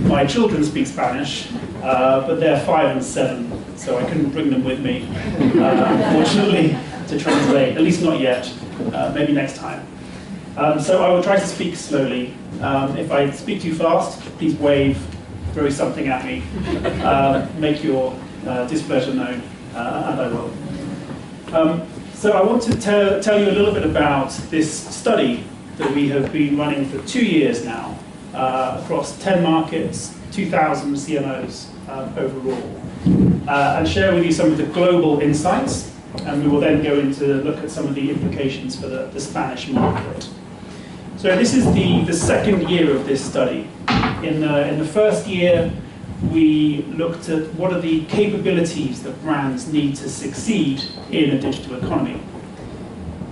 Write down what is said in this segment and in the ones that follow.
My children speak Spanish, but they're 5 and 7, so I couldn't bring them with me, unfortunately, to translate, at least not yet, maybe next time. So I will try to speak slowly. If I speak too fast, please wave, throw something at me, make your displeasure known, and I will. So I want to tell you a little bit about this study that we have been running for 2 years now, across 10 markets, 2,000 CMOs overall, and share with you some of the global insights, and we will then go into look at some of the implications for the Spanish market. So this is the second year of this study. In the first year, we looked at what are the capabilities that brands need to succeed in a digital economy.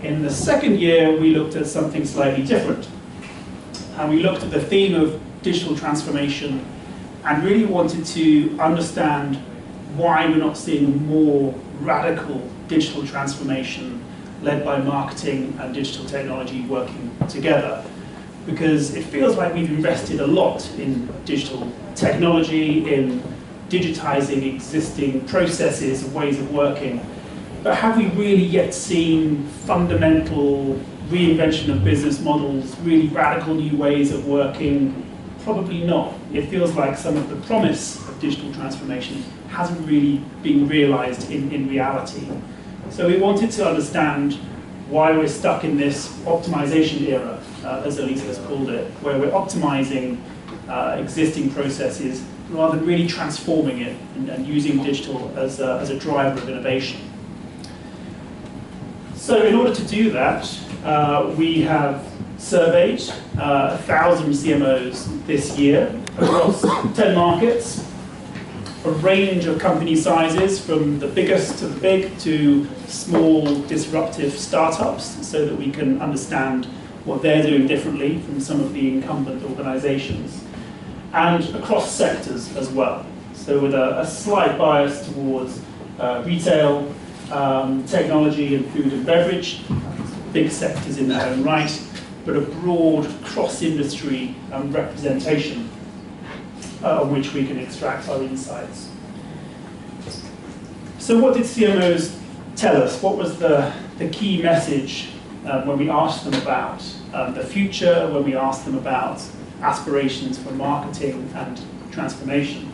In the second year, we looked at something slightly different. And we looked at the theme of digital transformation and really wanted to understand why we're not seeing more radical digital transformation led by marketing and digital technology working together. Because it feels like we've invested a lot in digital technology, in digitizing existing processes and ways of working. But have we really yet seen fundamental reinvention of business models, really radical new ways of working? Probably not. It feels like some of the promise of digital transformation hasn't really been realized in reality. So we wanted to understand why we're stuck in this optimization era, as Elisa has called it, where we're optimizing existing processes rather than really transforming it and using digital as a driver of innovation. So in order to do that, we have surveyed 1,000 CMOs this year across 10 markets, a range of company sizes from the biggest to the big to small disruptive startups, so that we can understand what they're doing differently from some of the incumbent organizations, and across sectors as well. So with a slight bias towards retail, technology and food and beverage, big sectors in their own right, but a broad cross-industry representation on which we can extract our insights. So what did CMOs tell us? What was the key message when we asked them about the future, when we asked them about aspirations for marketing and transformation?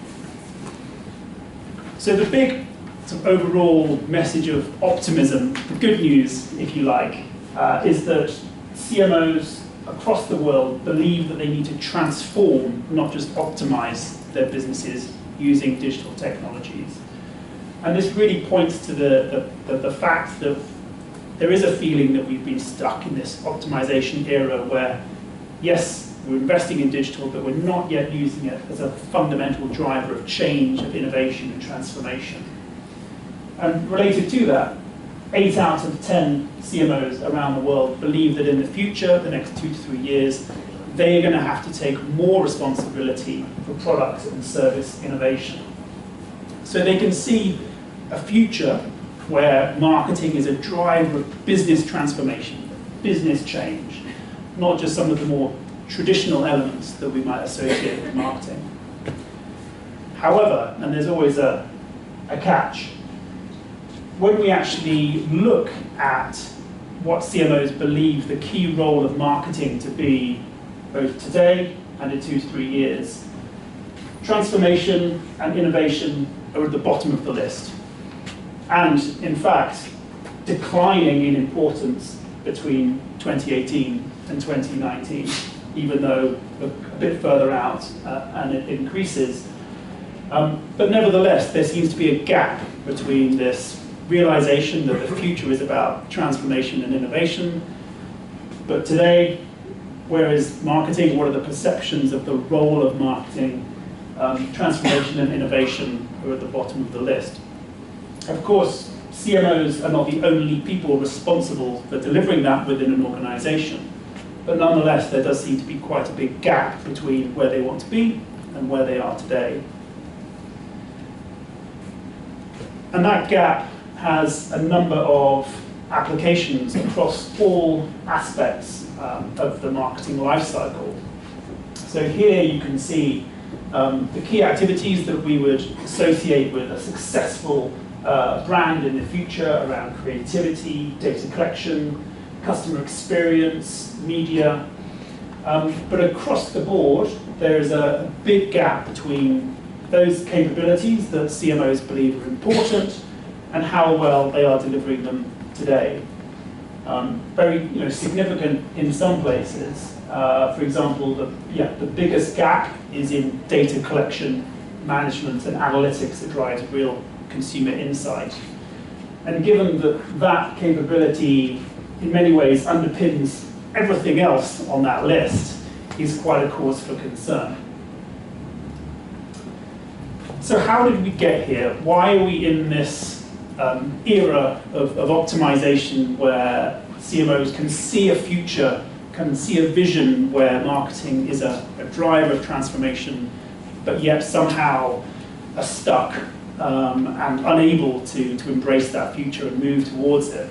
So the big sort of overall message of optimism, the good news, if you like, is that CMOs across the world believe that they need to transform, not just optimize their businesses using digital technologies. And this really points to the fact that there is a feeling that we've been stuck in this optimization era where, yes, we're investing in digital, but we're not yet using it as a fundamental driver of change, of innovation and transformation. And related to that, 8 out of 10 CMOs around the world believe that in the future, the next 2 to 3 years, they are going to have to take more responsibility for product and service innovation. So they can see a future where marketing is a driver of business transformation, business change, not just some of the more traditional elements that we might associate with marketing. However, and there's always a catch, when we actually look at what CMOs believe the key role of marketing to be both today and in 2 to 3 years, transformation and innovation are at the bottom of the list. And in fact, declining in importance between 2018 and 2019, even though a bit further out and it increases. But nevertheless, there seems to be a gap between this realization that the future is about transformation and innovation. But today, where is marketing? What are the perceptions of the role of marketing? Transformation and innovation are at the bottom of the list. Of course, CMOs are not the only people responsible for delivering that within an organization. But nonetheless, there does seem to be quite a big gap between where they want to be and where they are today. And that gap has a number of applications across all aspects of the marketing lifecycle. So here you can see the key activities that we would associate with a successful brand in the future around creativity, data collection, customer experience, media. But across the board, there is a big gap between those capabilities that CMOs believe are important and how well they are delivering them today. Very significant in some places. For example, the biggest gap is in data collection, management, and analytics that drives real consumer insight. And given that that capability in many ways underpins everything else on that list, is quite a cause for concern. So how did we get here? Why are we in this era of optimization where CMOs can see a future, can see a vision where marketing is a driver of transformation, but yet somehow are stuck and unable to embrace that future and move towards it?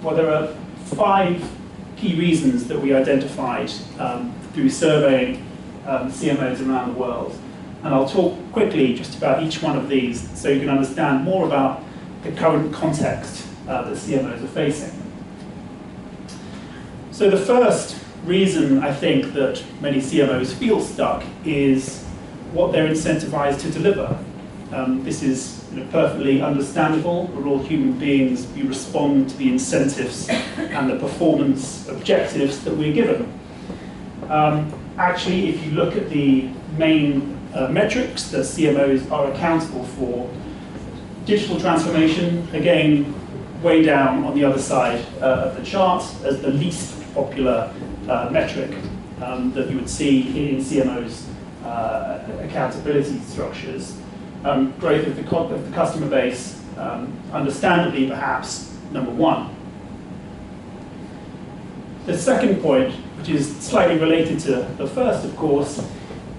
Well, there are 5 key reasons that we identified through surveying CMOs around the world. And I'll talk quickly just about each one of these so you can understand more about the current context that CMOs are facing. So the first reason I think that many CMOs feel stuck is what they're incentivized to deliver. This is perfectly understandable. We're all human beings. We respond to the incentives and the performance objectives that we're given. Actually, if you look at the main metrics that CMOs are accountable for, digital transformation, again, way down on the other side of the chart as the least popular metric that you would see in CMOs' accountability structures. Growth of the customer base, understandably perhaps number 1. The second point, which is slightly related to the first, of course,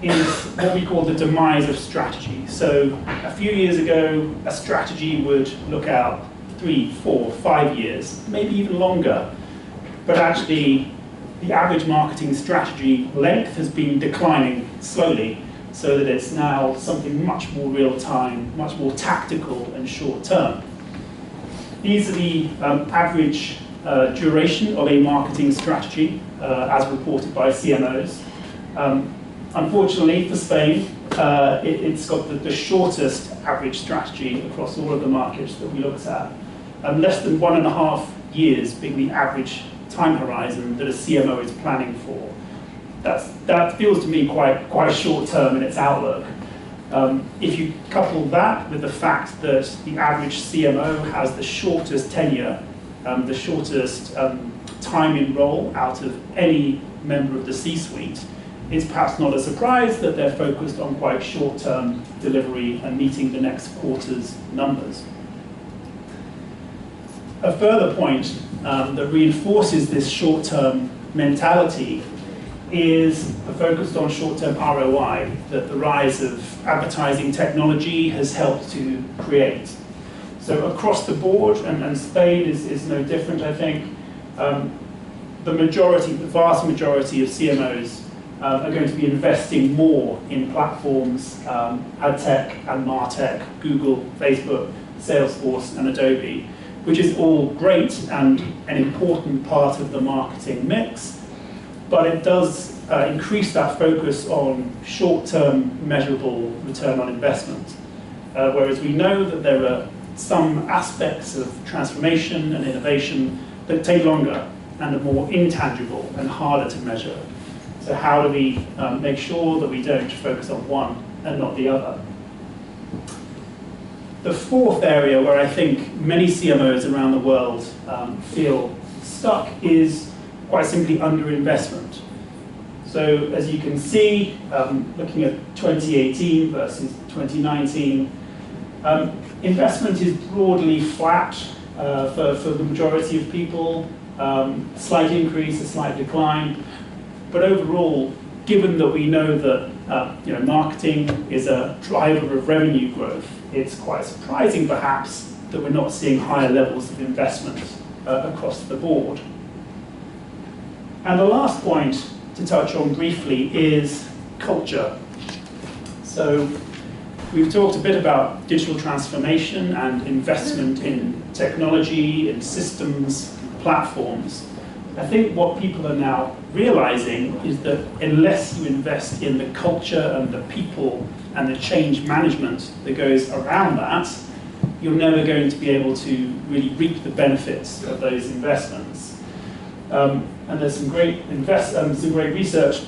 is what we call the demise of strategy. So a few years ago, a strategy would look out 3, 4, 5 years, maybe even longer. But actually, the average marketing strategy length has been declining slowly, so that it's now something much more real-time, much more tactical and short-term. These are the average duration of a marketing strategy, as reported by CMOs. Unfortunately for Spain, it's got the shortest average strategy across all of the markets that we looked at. Less than 1.5 years being the average time horizon that a CMO is planning for. That feels to me quite short-term in its outlook. If you couple that with the fact that the average CMO has the shortest tenure, the shortest time in role out of any member of the C-suite, it's perhaps not a surprise that they're focused on quite short-term delivery and meeting the next quarter's numbers. A further point that reinforces this short-term mentality is the focus on short-term ROI that the rise of advertising technology has helped to create. So across the board, and Spain is no different, I think, the vast majority of CMOs are going to be investing more in platforms, ad tech and martech, Google, Facebook, Salesforce, and Adobe, which is all great and an important part of the marketing mix, but it does increase that focus on short-term measurable return on investment. Whereas we know that there are some aspects of transformation and innovation that take longer and are more intangible and harder to measure. So how do we make sure that we don't focus on one and not the other? The fourth area where I think many CMOs around the world feel stuck is quite simply underinvestment. So as you can see, looking at 2018 versus 2019, investment is broadly flat for the majority of people, slight increase, a slight decline. But overall, given that we know that marketing is a driver of revenue growth, it's quite surprising perhaps that we're not seeing higher levels of investment across the board. And the last point to touch on briefly is culture. So we've talked a bit about digital transformation and investment in technology, in systems, platforms. I think what people are now realizing is that unless you invest in the culture and the people and the change management that goes around that, you're never going to be able to really reap the benefits of those investments. And there's some great research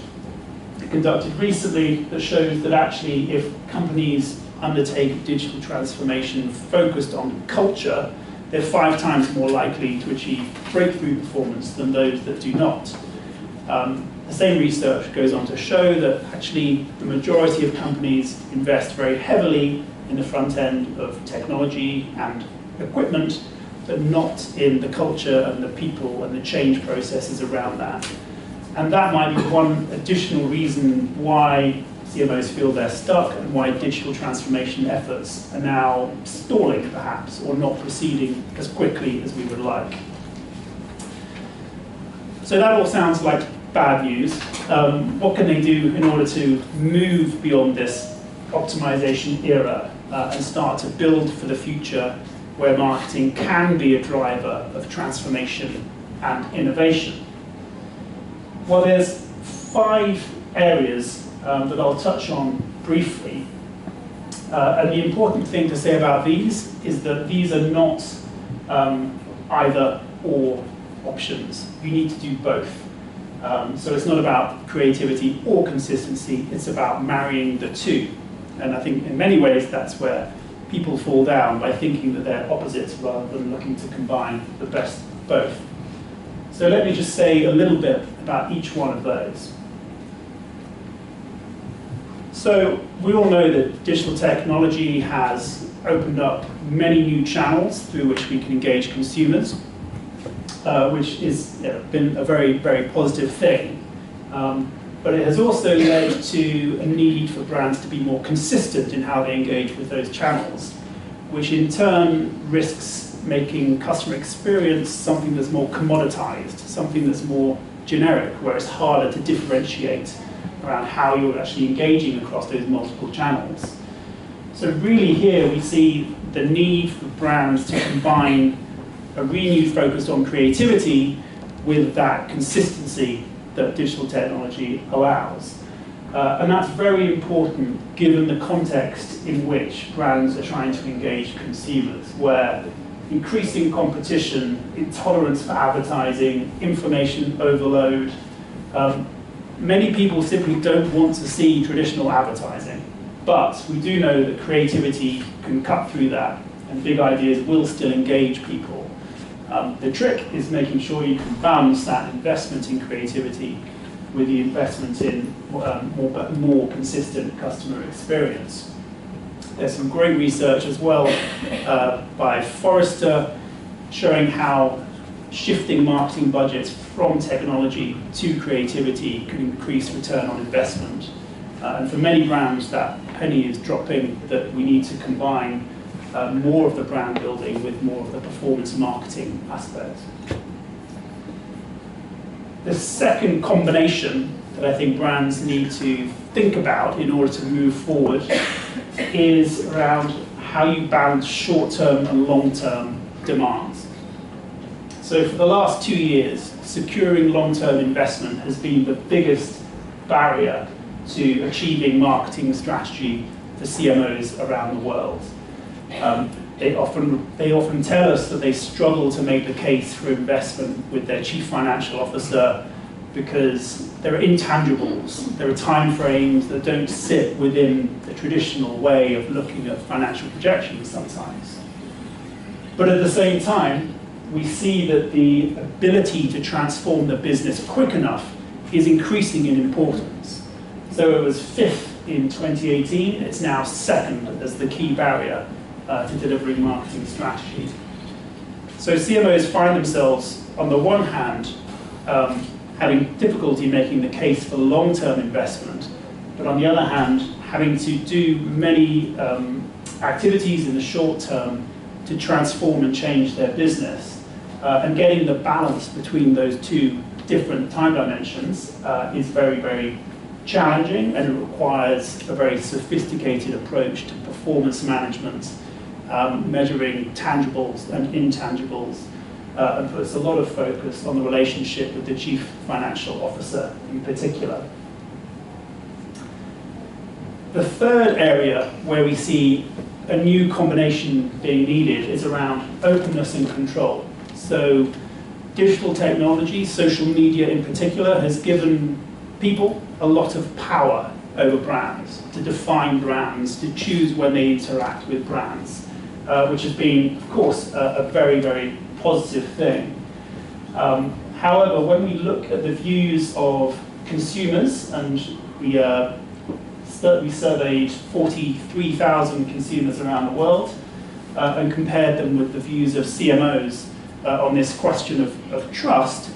conducted recently that shows that actually if companies undertake digital transformation focused on culture, they're 5 times more likely to achieve breakthrough performance than those that do not. The same research goes on to show that actually the majority of companies invest very heavily in the front end of technology and equipment, but not in the culture and the people and the change processes around that. And that might be one additional reason why CMOs feel they're stuck and why digital transformation efforts are now stalling, perhaps, or not proceeding as quickly as we would like. So that all sounds like bad news. What can they do in order to move beyond this optimization era and start to build for the future where marketing can be a driver of transformation and innovation? Well, there's 5 areas that I'll touch on briefly. And the important thing to say about these is that these are not either or options. You need to do both. So it's not about creativity or consistency, it's about marrying the two. And I think in many ways that's where people fall down, by thinking that they're opposites rather than looking to combine the best of both. So let me just say a little bit about each one of those. So we all know that digital technology has opened up many new channels through which we can engage consumers, which has been a very, very positive thing. But it has also led to a need for brands to be more consistent in how they engage with those channels, which in turn risks making customer experience something that's more commoditized, something that's more generic, where it's harder to differentiate around how you're actually engaging across those multiple channels. So really here we see the need for brands to combine a renewed focus on creativity with that consistency that digital technology allows. And that's very important given the context in which brands are trying to engage consumers, where increasing competition, intolerance for advertising, information overload, many people simply don't want to see traditional advertising. But we do know that creativity can cut through that, and big ideas will still engage people. The trick is making sure you can balance that investment in creativity with the investment in more consistent customer experience. There's some great research as well by Forrester showing how shifting marketing budgets from technology to creativity can increase return on investment. And for many brands, that penny is dropping, that we need to combine more of the brand building with more of the performance marketing aspect. The second combination that I think brands need to think about in order to move forward is around how you balance short-term and long-term demands. So for the last 2 years, securing long-term investment has been the biggest barrier to achieving marketing strategy for CMOs around the world. They often tell us that they struggle to make the case for investment with their chief financial officer because there are intangibles, there are timeframes that don't sit within the traditional way of looking at financial projections sometimes. But at the same time, we see that the ability to transform the business quick enough is increasing in importance. So it was 5th in 2018, it's now 2nd as the key barrier to delivering marketing strategy. So CMOs find themselves, on the one hand, having difficulty making the case for long-term investment, but on the other hand, having to do many activities in the short term to transform and change their business. And getting the balance between those two different time dimensions is very, very challenging, and it requires a very sophisticated approach to performance management, measuring tangibles and intangibles, and puts a lot of focus on the relationship with the chief financial officer in particular. The third area where we see a new combination being needed is around openness and control. So digital technology, social media in particular, has given people a lot of power over brands, to define brands, to choose when they interact with brands, which has been, of course, a very, very positive thing. However, when we look at the views of consumers, and we surveyed 43,000 consumers around the world and compared them with the views of CMOs on this question of trust,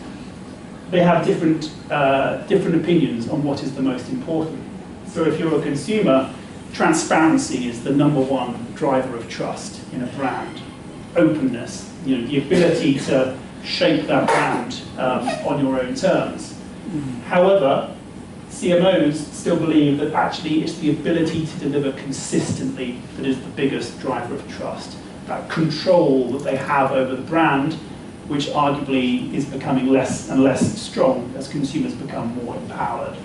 they have different opinions on what is the most important. So if you're a consumer, transparency is the #1 driver of trust in a brand. Openness, the ability to shape that brand on your own terms. However, CMOs still believe that actually it's the ability to deliver consistently that is the biggest driver of trust. That control that they have over the brand, which arguably is becoming less and less strong as consumers become more empowered.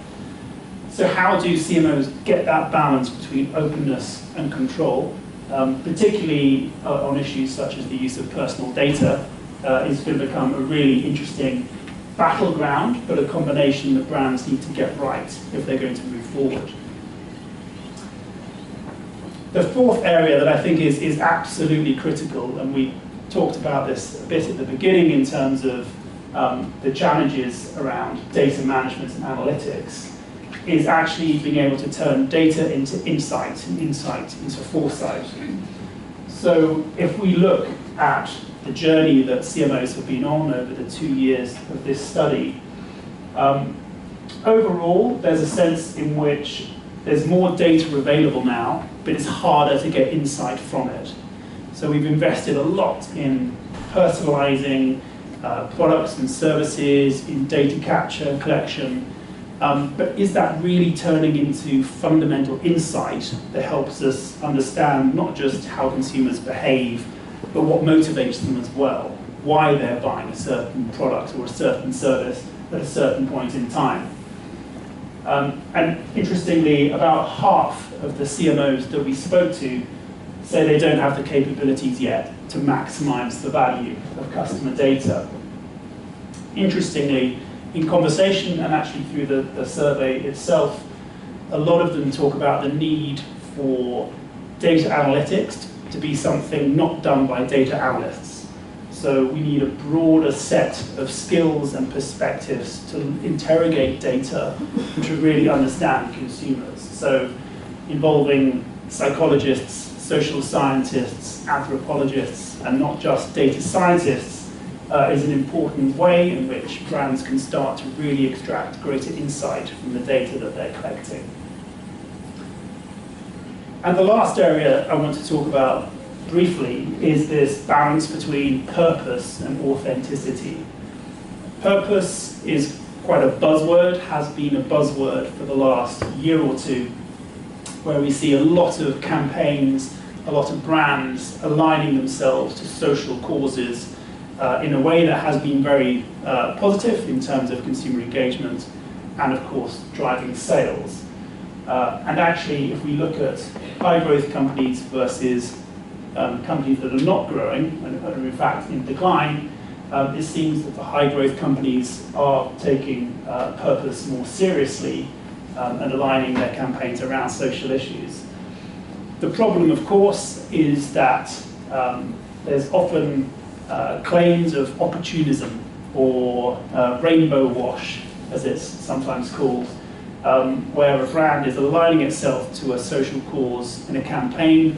So how do CMOs get that balance between openness and control, particularly on issues such as the use of personal data, is going to become a really interesting battleground, but a combination that brands need to get right if they're going to move forward. The fourth area that I think is absolutely critical, and we talked about this a bit at the beginning in terms of the challenges around data management and analytics, is actually being able to turn data into insight and insight into foresight. So if we look at the journey that CMOs have been on over the 2 years of this study, overall there's a sense in which there's more data available now, but it's harder to get insight from it. So we've invested a lot in personalizing products and services, in data capture, collection, but is that really turning into fundamental insight that helps us understand not just how consumers behave, but what motivates them as well, why they're buying a certain product or a certain service at a certain point in time. And interestingly, about half of the CMOs that we spoke to say they don't have the capabilities yet to maximize the value of customer data. Interestingly, in conversation and actually through the survey itself, a lot of them talk about the need for data analytics to be something not done by data analysts. So we need a broader set of skills and perspectives to interrogate data and to really understand consumers. So involving psychologists, social scientists, anthropologists, and not just data scientists is an important way in which brands can start to really extract greater insight from the data that they're collecting. And the last area I want to talk about briefly is this balance between purpose and authenticity. Purpose is quite a buzzword, has been a buzzword for the last year or two, where we see a lot of campaigns, a lot of brands aligning themselves to social causes in a way that has been very positive in terms of consumer engagement and, of course, driving sales. And actually, if we look at high-growth companies versus companies that are not growing and are in fact in decline, it seems that the high-growth companies are taking purpose more seriously and aligning their campaigns around social issues. The problem, of course, is that there's often claims of opportunism or rainbow wash, as it's sometimes called, where a brand is aligning itself to a social cause in a campaign,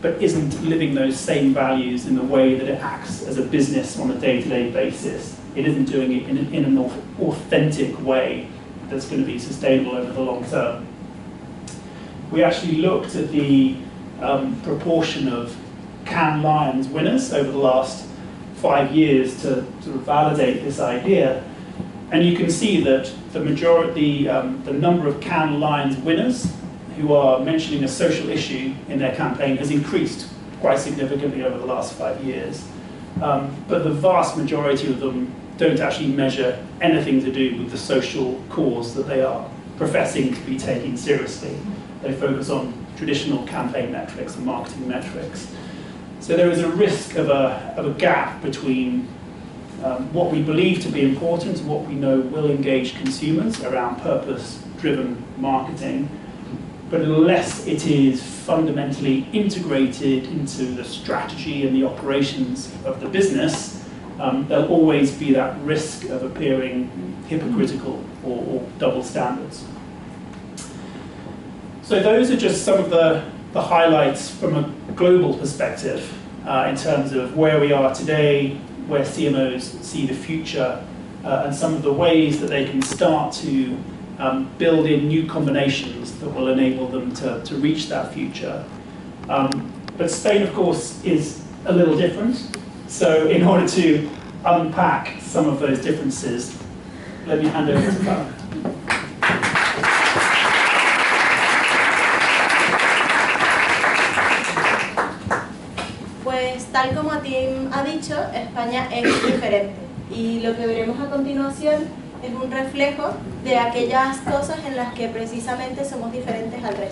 but isn't living those same values in the way that it acts as a business on a day-to-day basis. It isn't doing it in an authentic way that's going to be sustainable over the long term. We actually looked at the proportion of Cannes Lions winners over the last 5 years to sort of validate this idea. And you can see that the number of Cannes Lions winners who are mentioning a social issue in their campaign has increased quite significantly over the last 5 years. But the vast majority of them don't actually measure anything to do with the social cause that they are professing to be taking seriously. They focus on traditional campaign metrics and marketing metrics. So there is a risk of a gap between what we believe to be important, what we know will engage consumers around purpose-driven marketing, but unless it is fundamentally integrated into the strategy and the operations of the business, there'll always be that risk of appearing hypocritical or double standards. So those are just some of the highlights from a global perspective in terms of where we are today, where CMOs see the future, and some of the ways that they can start to build in new combinations that will enable them to reach that future. But Spain, of course, is a little different. So in order to unpack some of those differences, let me hand over to Clara. Pues tal como Tim ha dicho, España es diferente. Y lo que veremos a continuación es un reflejo de aquellas cosas en las que precisamente somos diferentes al resto.